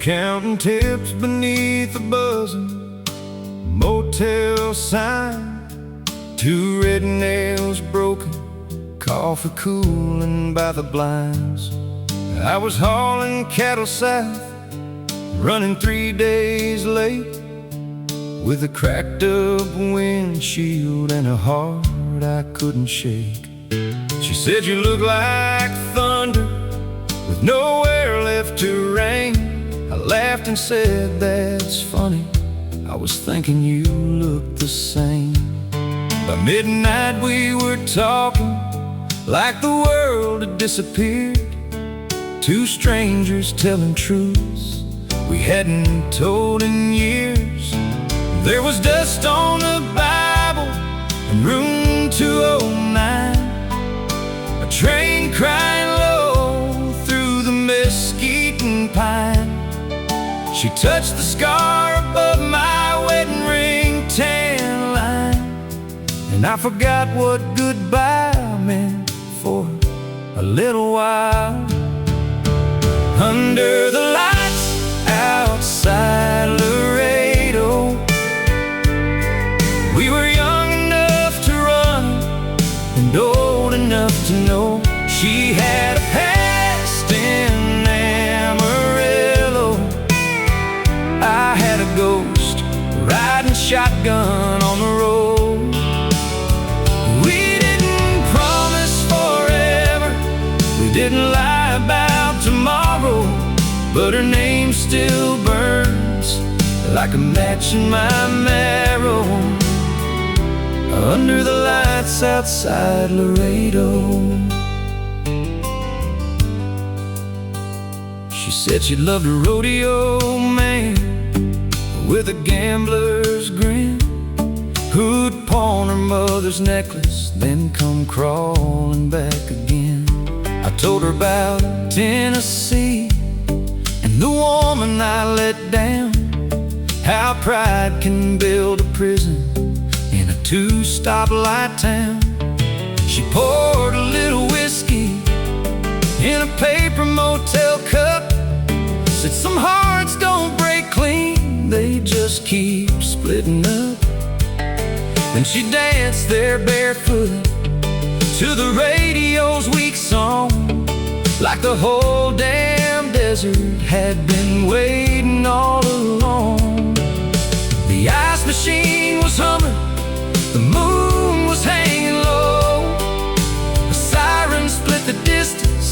counting tips beneath a buzzing motel sign. 2 red nails broken, coffee cooling by the blinds. I was hauling cattle south, running 3 days late, with a cracked up windshield and a heart I couldn't shake. She said, "You look like thunder with nowhere left to rain." I laughed and said, "That's funny, I was thinking you looked the same." By midnight we were talking like the world had disappeared. 2 strangers telling truths we hadn't told in years. There was dust on the Bible in room 209, a train crying low through the mesquite and pine. She touched the scar above my wedding ring tan line, and I forgot what goodbye meant for a little while. Under the lights outside Laredo, we were young enough to run and old enough to know. She had a past in Amarillo, I had a ghost riding shotgun on the road. We didn't promise forever, we didn't lie about tomorrow, but her name still burns like a match in my marrow. Under the lights outside Laredo. She said she loved a rodeo man with a gambler's grin, who'd pawn her mother's necklace, then come crawling back again. I told her about Tennessee and the woman I let down, how pride can build a prison in a 2-stoplight town. She poured a little whiskey in a paper motel cup, said some hearts don't break clean, they just keep splitting up. Then she danced there barefoot to the radio's weak song, like the whole damn desert had been waiting all along. The ice machine was humming, the moon was hanging low, a siren split the distance,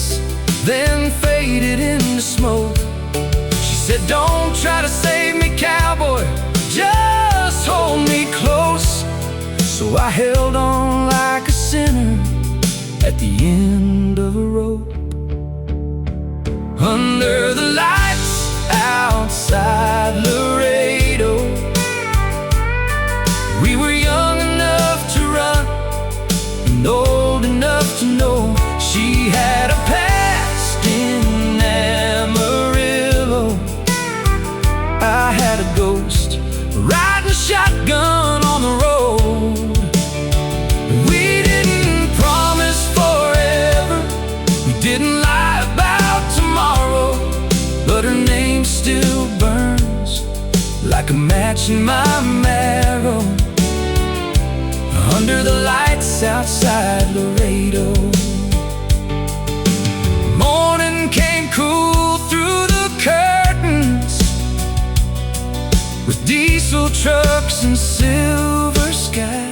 then faded into smoke. She said, "Don't try to save me, cowboy, just hold me close." So I held on like a sinner at the end of a rope. Under the lights outside Laredo, we were young enough to run and old enough to know. She had a past in Amarillo, I had a ghost riding shotgun on the road. We didn't promise forever, we didn't lie about tomorrow, but her name still burns like a match in my marrow. Under the lights outside Laredo. Morning came cool through the curtains, with diesel trucks and silver sky.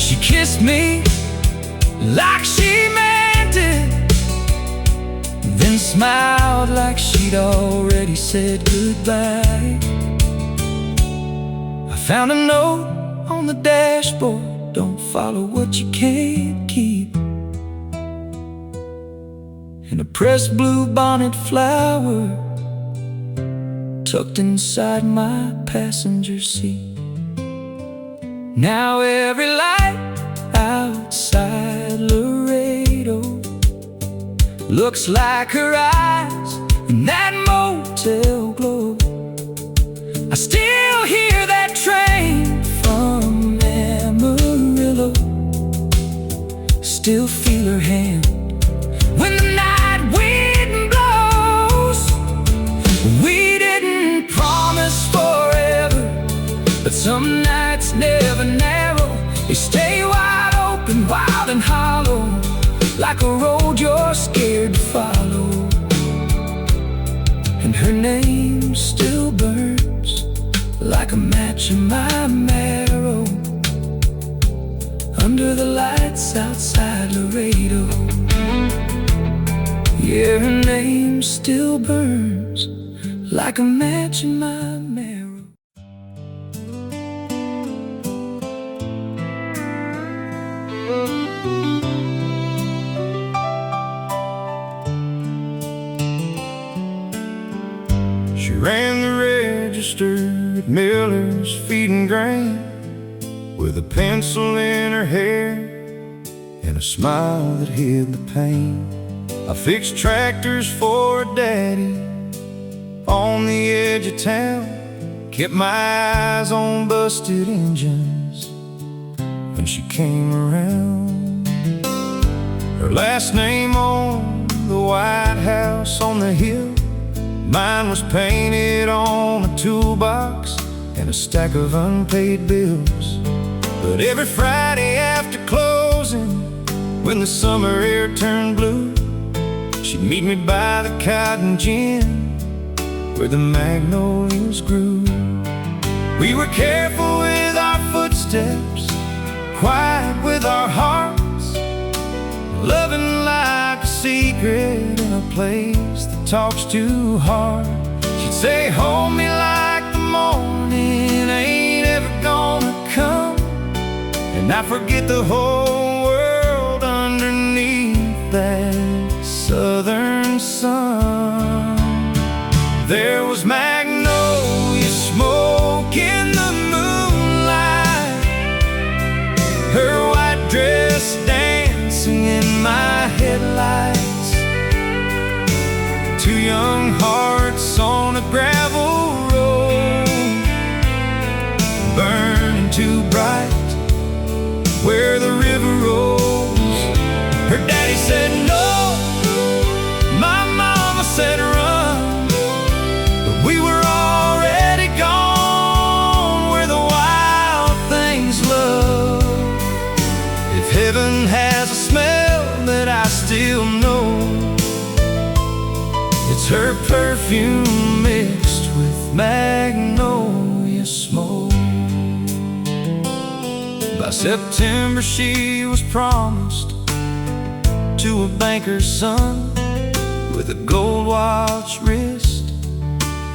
She kissed me like she meant it, then smiled like she'd already said goodbye. I found a note on the dashboard, "Don't follow what you can't keep," and a pressed blue bonnet flower tucked inside my passenger seat. Now every light outside Laredo looks like her eyes in that motel glow. I still hear that train from Amarillo, still feel her hand when the night wind blows. nights never narrow. They stay wide open, wild and hollow, like a road you're scared to follow. And her name still burns like a match in my marrow, under the lights outside Laredo. Yeah, her name still burns like a match in my marrow. She ran the register at Miller's feeding grain, with a pencil in her hair and a smile that hid the pain. I fixed tractors for her daddy on the edge of town, kept my eyes on busted engines when she came around. Her last name on the White House on the hill, mine was painted on a toolbox and a stack of unpaid bills. But every Friday after closing, when the summer air turned blue, she'd meet me by the cotton gin where the magnolias grew. We were careful with our footsteps, quiet with our hearts, loving like a secret in a place that talks too hard. She'd say, hold me like the morning ain't ever gonna come, and I forget the whole world underneath that southern sun. There was magnolia smoke in the moonlight, her white dress dancing in my headlights. Two young hearts on a gravel road, burning too bright where the river rolls. Her daddy said no, my mama said run, but we were already gone where the wild things love. If heaven has a smell that I still know, it's her perfume mixed with magnolia smoke. By September she was promised to a banker's son, with a gold watch wrist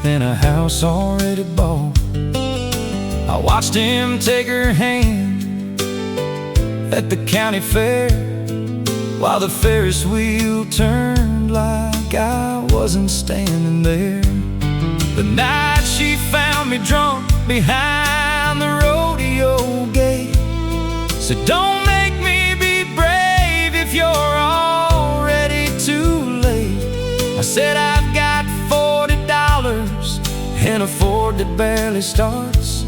and a house already bought. I watched him take her hand at the county fair, while the Ferris wheel turned like I wasn't standing there. The night she found me drunk behind the rodeo gate, said, don't make me be brave if you're already too late. I said, I've got $40 and a Ford that barely starts.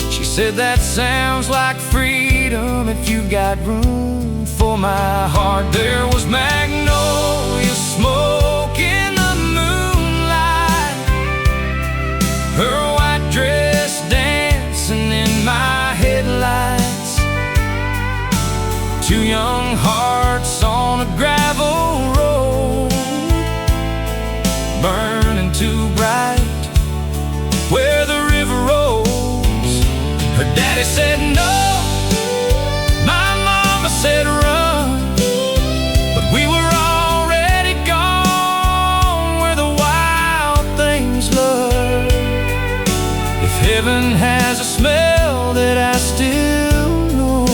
She said, that sounds like freedom if you got room for my heart. There was magnolia smoke in the moonlight, her white dress dancing in my headlights. Two young hearts on a gravel road, burning too bright where the river rolls. Her daddy said no, my mama said run, but we were already gone where the wild things love. If heaven has a smell that I still know,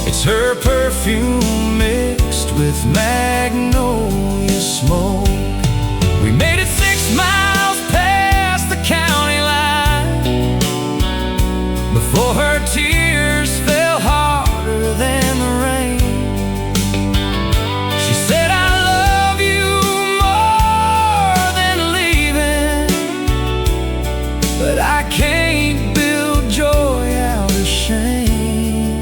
it's her perfume mixed with magnolia smoke. We made it 6 miles past the county line before her tears fell harder than the rain. She said, I love you more than leaving, but I can't build joy out of shame.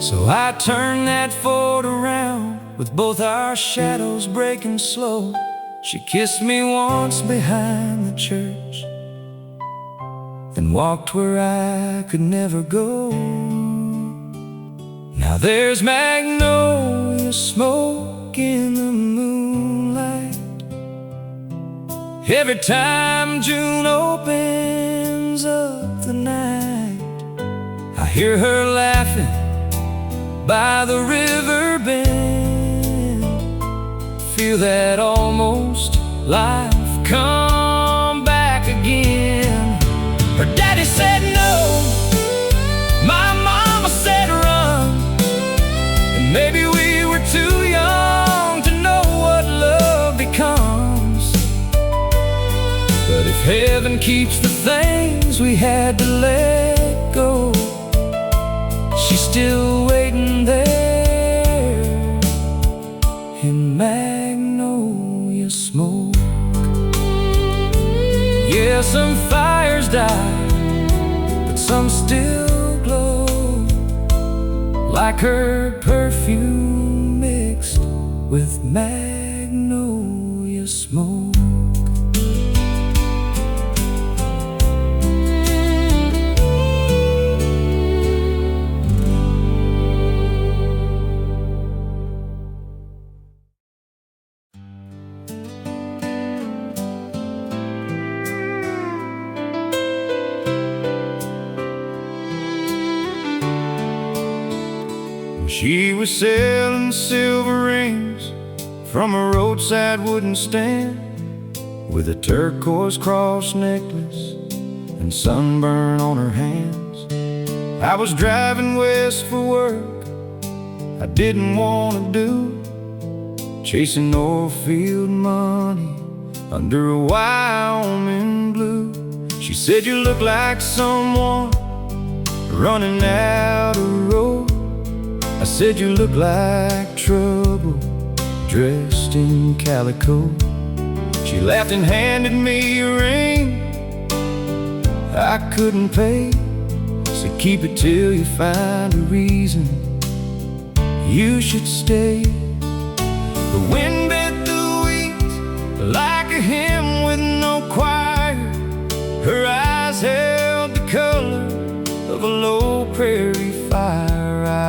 So I turned that Ford around with both our shadows breaking slow. She kissed me once behind the church, then and walked where I could never go. Now there's magnolia smoke in the moonlight. Every time June opens up the night, I hear her laughing by the river bend. Feel that almost life come back again. Her daddy said no, my mama said run, and maybe we were too young to know what love becomes. But if heaven keeps the things we had to let go, she's still waiting there in magnolia smoke. Yeah, some fires die, but some still glow, like her perfume mixed with magnolia smoke. She was selling silver rings from a roadside wooden stand, with a turquoise cross necklace and sunburn on her hands. I was driving west for work I didn't want to do, chasing oil field money under a Wyoming blue. She said, "You look like someone running out of road." I said, "You look like trouble dressed in calico." She laughed and handed me a ring I couldn't pay. Said, "Keep it till you find a reason you should stay." The wind bit the weeds like a hymn with no choir. Her eyes held the color of a low prairie fire.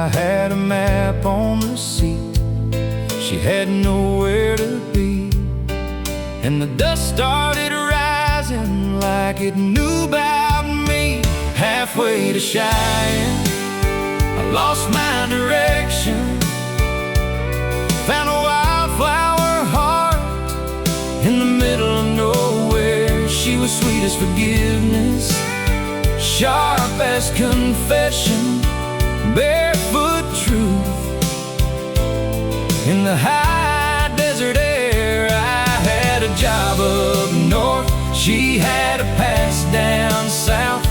I had a map on the seat, she had nowhere to be, and the dust started rising like it knew about me. Halfway to Cheyenne, I lost my direction, found a wildflower heart in the middle of nowhere. She was sweet as forgiveness, sharp as confession, barefoot truth in the high desert air. I had a job up north, she had a pass down south.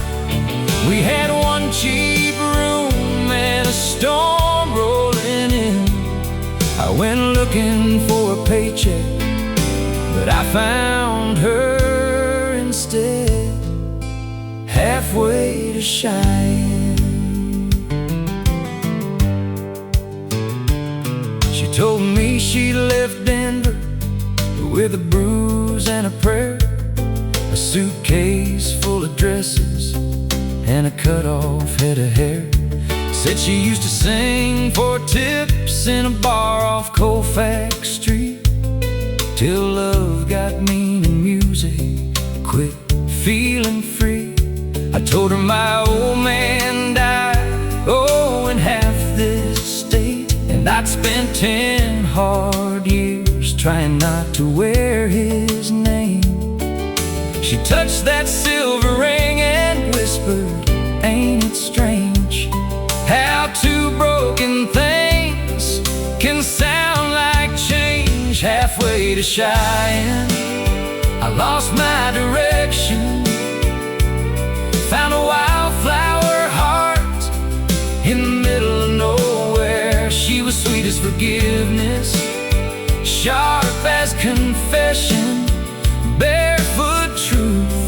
We had one cheap room and a storm rolling in. I went looking for a paycheck, but I found her instead, halfway to Cheyenne. Told me she left Denver with a bruise and a prayer, a suitcase full of dresses and a cut-off head of hair. Said she used to sing for tips in a bar off Colfax Street, till love got mean and music quit feeling free. I told her my old man died, oh, in half this state, and I'd spent 10 hard years trying not to wear his name. She touched that silver ring and whispered, "Ain't it strange how two broken things can sound like change?" Halfway to Cheyenne, I lost my direction, found a wildflower heart in the middle of nowhere. She was sweet as forgiveness, sharp as confession, barefoot truth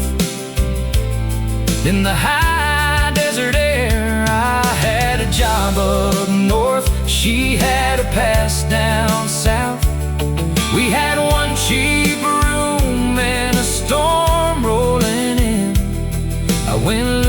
in the high desert air. I had a job up north, she had a pass down south. We had one cheap room and a storm rolling in. I went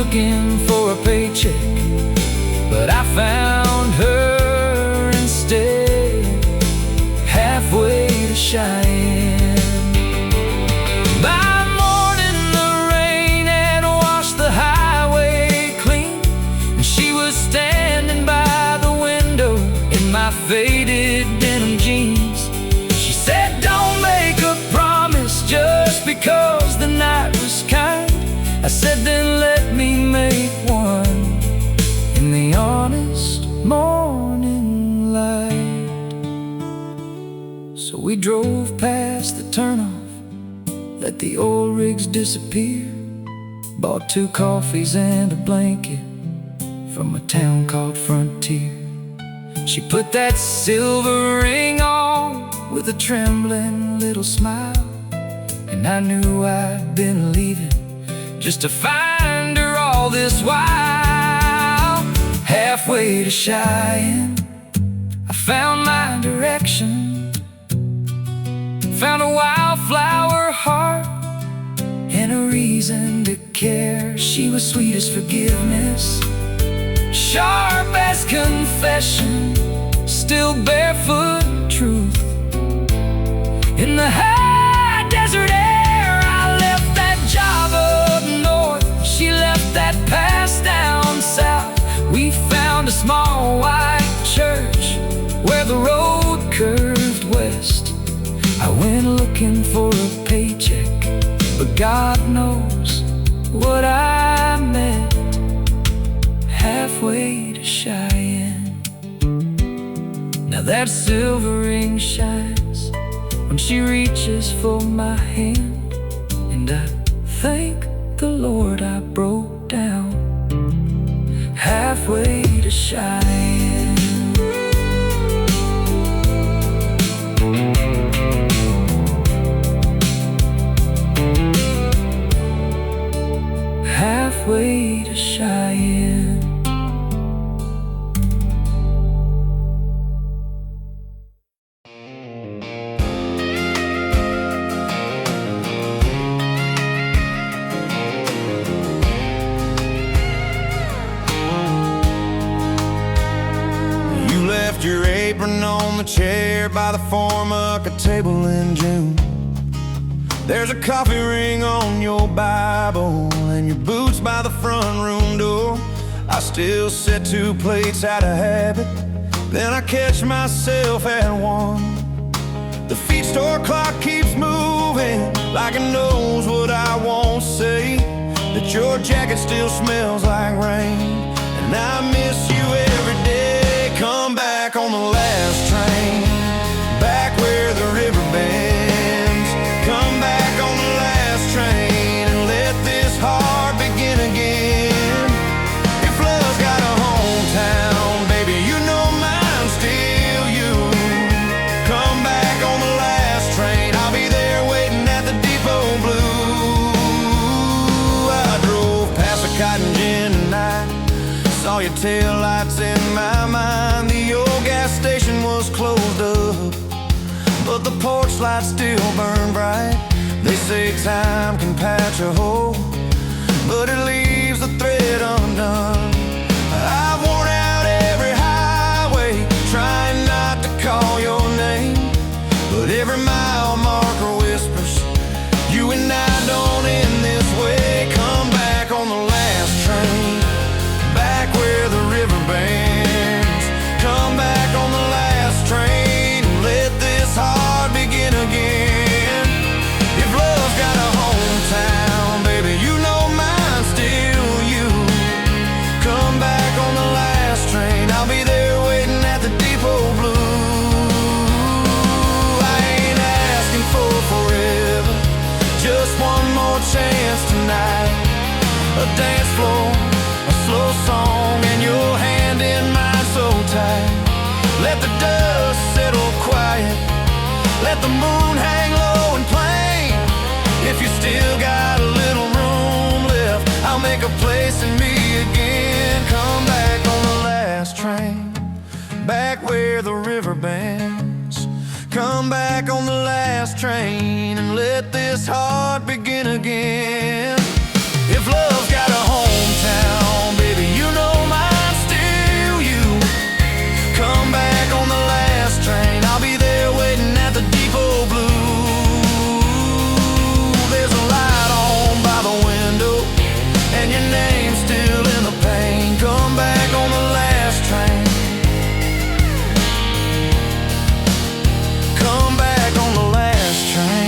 disappear. Bought 2 coffees and a blanket from a town called Frontier. She put that silver ring on with a trembling little smile, and I knew I'd been leaving just to find her all this while. Halfway to Cheyenne, I found my direction, found a wildflower heart and a reason to care. She was sweet as forgiveness, sharp as confession, still barefoot truth. In the high desert air, I left that job up north. She left that past down south. We found a small white church where the road curved west. I went looking for a paycheck, but God knows what I meant. Halfway to Cheyenne. Now that silver ring shines when she reaches for my hand, and I thank the Lord I broke down halfway to Cheyenne. Halfway to Cheyenne. You left your apron on the chair by the Formica table in June. There's a coffee ring on your Bible and your boots by the front room door. I still set 2 plates out of habit, then I catch myself at 1. The feed store clock keeps moving like it knows what I won't say, that your jacket still smells like rain, and I miss you every day. Come back on the last train, back where the river bends. Come back on the last train and let this heart begin again. If love's got a hometown, baby, you know mine's still you. Come back on the last train, I'll be there waiting at the Depot Blue. I drove past the cotton gin tonight, saw your taillights in my mind. The old gas station was closed up, but the porch lights still burn bright. They say time can patch a hole, but it leaves the thread undone. I've worn out every highway trying not to call your name, but every mile marker whispers you and I don't end this way. Come back on the last train, back where the river bends. Come back on the last train and let this heart begin again. If love's got a hometown, baby, you know mine's still you. Come back on the last train, I'll be there waiting at the Depot Blue. I ain't asking for forever, just one more chance tonight. A dance floor, a slow song, and your hand in mine so tight. Let the dust settle quiet, let the moon hang low and plain. If you still got a little room left, I'll make a place in me again. Come back on the last train, back where the river bends. Come back on the last train and let this heart begin again. If love's got a hometown, baby, you know mine's still you. Come back on the last train, I'll be there waiting at the Depot Blue. There's a light on by the window and your name's still in the pane. Come back on the last train, come back on the last train.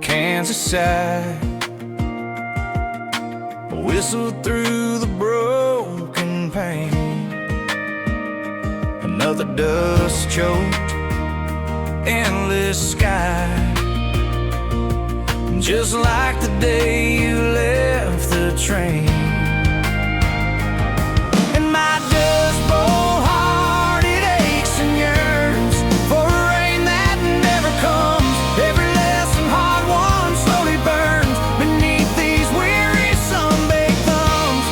Kansas side. Whistle through the broken pane, another dust-choked, endless sky. Just like the day you left the train. And my dust bowl heart, it aches and yearns for a rain that never comes. Every lesson hard won slowly burns beneath these weary sun-baked thumbs.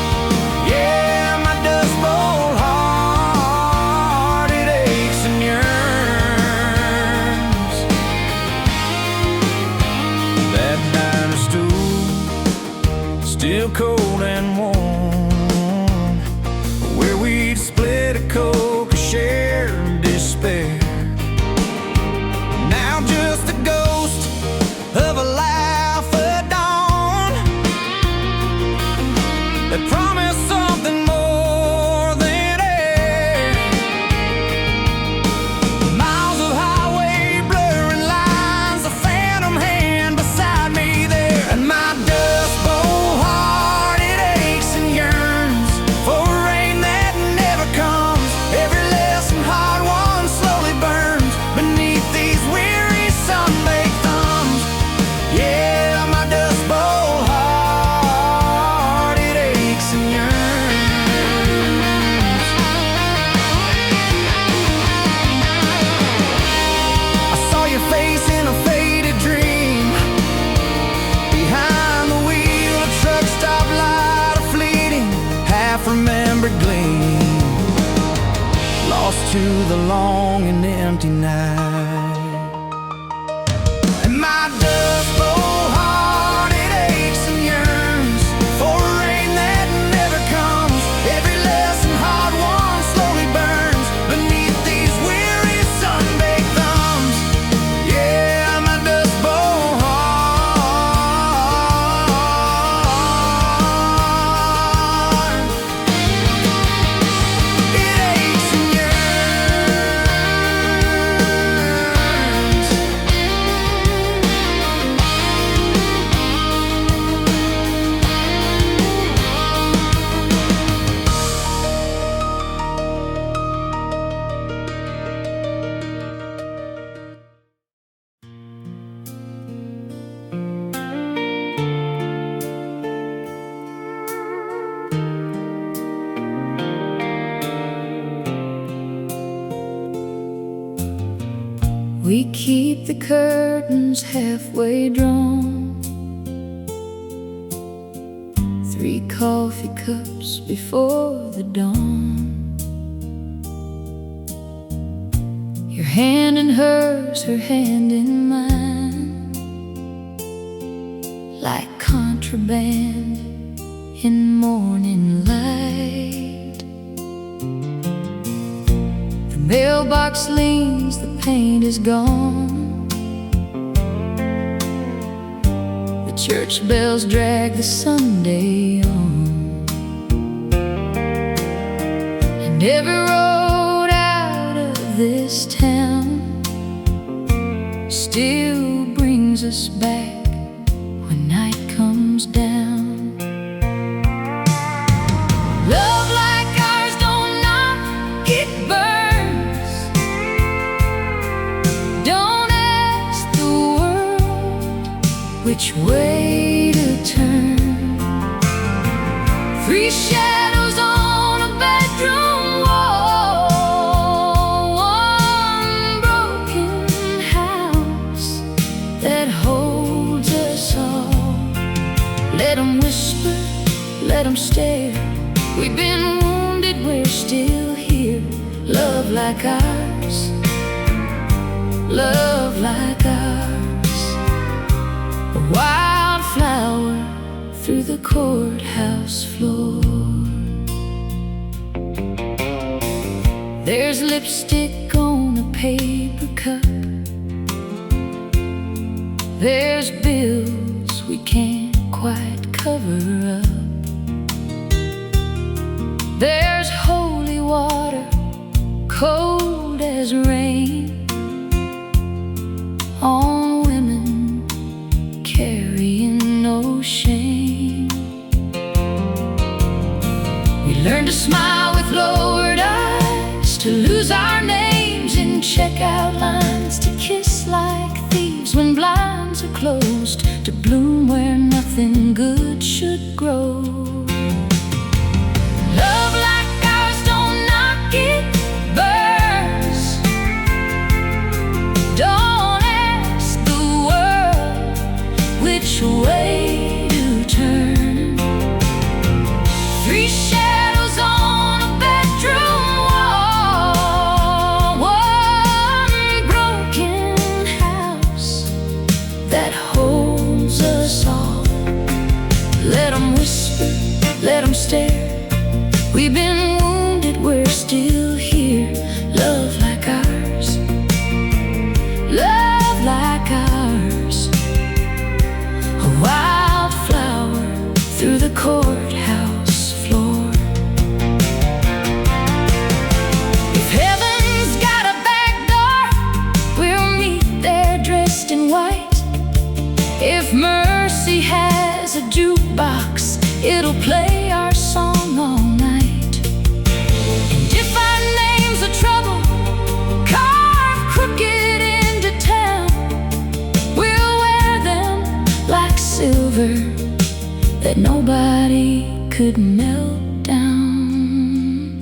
Yeah, my dust bowl heart, it aches and yearns. That diner stool, still cold and warm, where we'd split a Coke, a shared despair. Now just a ghost of a laugh at dawn that promised something more than air. Miles of highway blurring lines, a phantom hand beside me there. And my dust bowl heart, it aches and yearns for a rain that never comes. Every lesson hard won slowly burns beneath these weary sun-baked thumbs. Yeah, my dust bowl heart, it aches and yearns. I saw your face in a faded dream, behind the wheel, a truck stop light, a fleeting, half-remembered gleam, lost to the long and empty night. And my dust bowl heart, it aches and yearns for a rain that never comes. Every lesson hard won slowly burns beneath these weary sun-baked thumbs. Yeah, my dust bowl heart, it aches and yearns. We keep the curtains halfway drawn, 3 coffee cups before the dawn. Your hand in hers, her hand in mine, like contraband in morning light. The mailbox leans, the paint is gone, the church bells drag the Sunday on, and every road out of this town still brings us back when night comes down. Love like ours don't knock, it burns. Don't ask the world which way to turn. 3 shadows on a bedroom wall, 1 broken house that holds us all. Let 'em whisper, let 'em stare. We've been wounded, we're still here. Love like ours, love like ours. A wildflower through the courthouse floor. There's lipstick on a paper cup, there's bills we can't quite cover up. There's holy water, cold as rain, on women checkout lines, to kiss like thieves when blinds are closed, to bloom where nothing good should grow. Love like ours, don't knock it, burns. Don't ask the world which way to turn. Three shadows on a bedroom wall, one broken house that holds us all. Let 'em whisper, let 'em stare. We've been wounded, we're still here. Love like ours, love like ours. A wildflower through the courthouse floor. If heaven's got a back door, we'll meet there dressed in white. If mercy has a jukebox, it'll play our song all night. And if our names are trouble, carved crooked into town, we'll wear them like silver that nobody could melt down.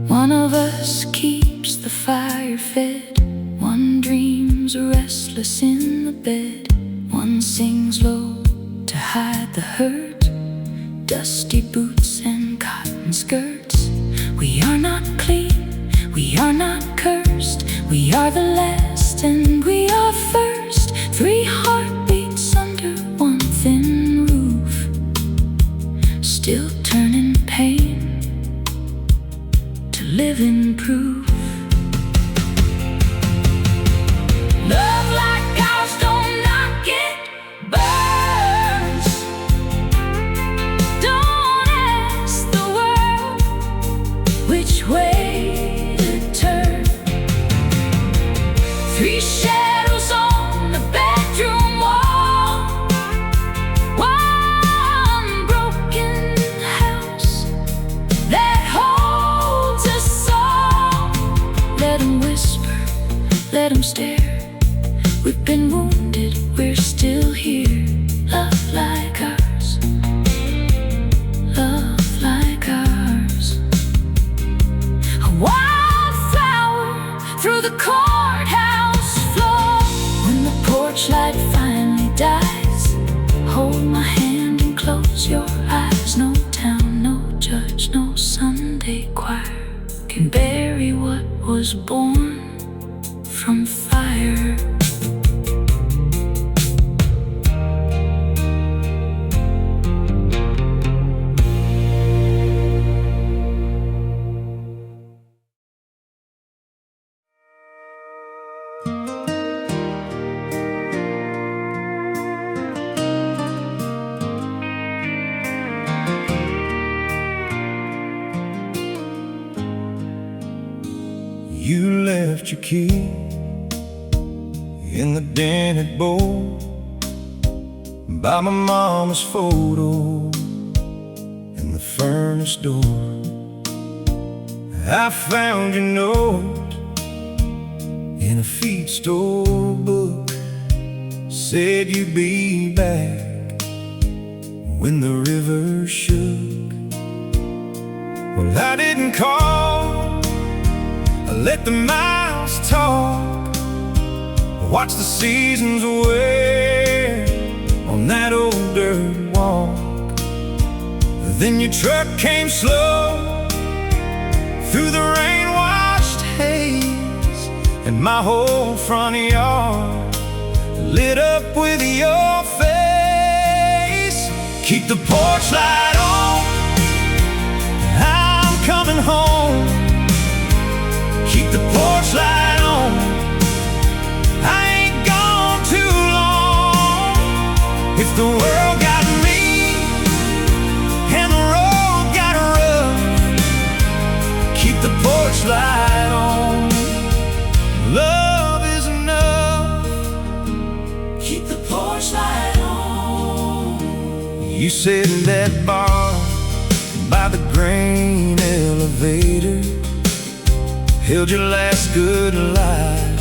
One of us keeps the fire fed, one dreams restless in the bed, one sings low to hide the hurt, dusty boots and cotton skirts. We are not clean, we are not cursed, we are the last and we are first. Three heartbeats under one thin roof, still turning pain to living proof. Love like ours, don't knock it, burns. Don't ask the world which way to turn. Three shadows on the bedroom wall, one broken house that holds us all. Let 'em whisper, let 'em stare. We've been wounded, we're still here. Love like ours, love like ours. A wildflower through the courthouse floor. When the porch light finally dies, hold my hand and close your eyes. No town, no judge, no Sunday choir can bury what was born from fire. You left your key in the dented bowl by my mama's photo in the furnace door. I found your note in a feed store book, said you'd be back when the river shook. Well, I didn't call, I let the miles talk, watch the seasons wear on that old dirt walk. Then your truck came slow through the rain-washed haze, and my whole front yard lit up with your face. Keep the porch light on, I'm coming home. Keep the porch light on, I ain't gone too long. If the world got me and the road got rough, keep the porch light on. Love is enough. Keep the porch light on. You sit in that bar by the grain elevator, held your last good lie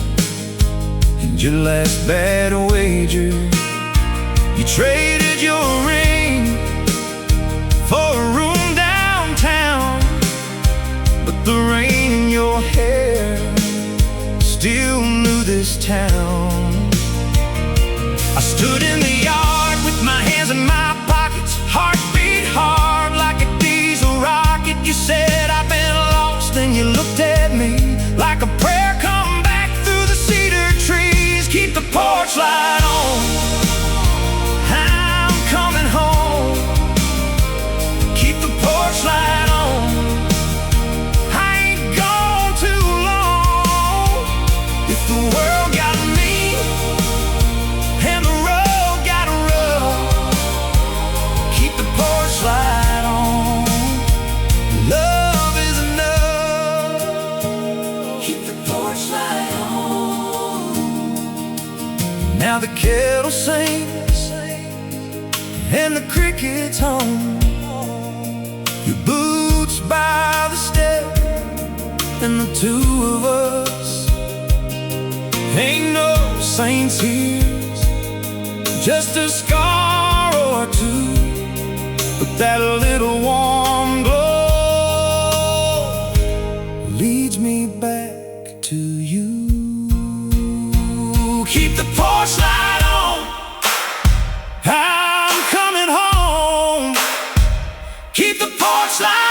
and your last bad wager. You traded your ring for a room downtown, but the rain in your hair still knew this town. I stood in the yard with my hands in my pockets, heart beat hard like a diesel rocket. You said I've been lost and you looked at me like a prayer come back through the cedar trees. Keep the porch light on, I'm coming home. Keep the porch light on, I ain't gone too long. If the world got me and the road got rough, keep the porch light on. Love is enough. Keep the porch light on. Now the kettle sings and the crickets hum. Your boots by the step, and the two of us ain't no saints here, just a scar or two, but that little warm glow leads me back to you. Keep the porch light on, I'm coming home. Keep the porch light on.